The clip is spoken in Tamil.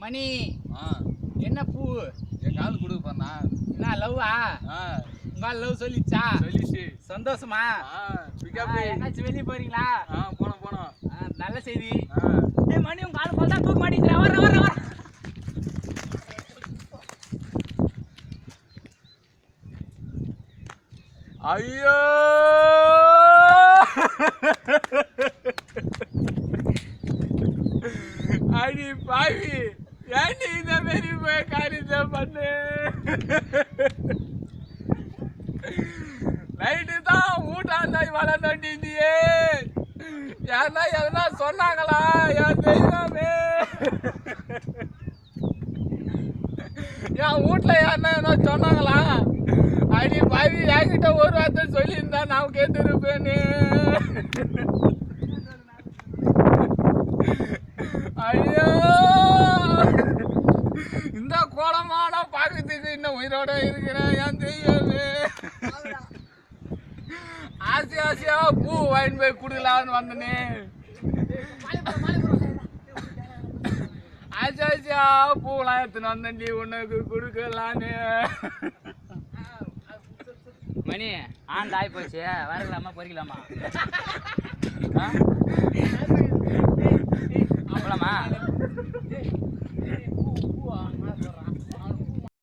மணி என்ன பூ என் கால் கொடுக்க பண்ணா என்ன லவ்வா உங்க லவ் சொல்லிச்சா சொல்லிச்சு சந்தோஷமா என்னாச்சும் வெளியே போறீங்களா போனோம் நல்ல செய்தி ஏய் மணி உங்க கால் போல்தான் தூக்க மாட்டீங்க வர ஐயோ அடி பாவி ஏன்டி இந்த மாரி போய் காரியத்தை பண்ணு நைட்டு தான் ஊட்டாந்தாய் வளர்ந்தோண்டியே யாருன்னா எதனா சொன்னாங்களா என் தெய்வமே என் வீட்டுல யாருன்னா என்ன சொன்னாங்களா அடி பாவி என்கிட்ட ஒரு வார்த்தை சொல்லியிருந்தா நான் கேட்டுருப்பேன்னு ஐயோ இந்த கோலமான பாக்கிறதுக்கு இன்னும் உயிரோட இருக்கிறேன் என் தெய்வமே ஆசையா பூ வாங்கி போய் குடுக்கலான்னு வந்தனே ஆசையா பூலாம் எடுத்துன்னு வந்தேன்டி உனக்கு கொடுக்கலான்னு மணி ஆண்டு ஆகி போச்சு வரலாமா பொறிக்கலாமா போலாமா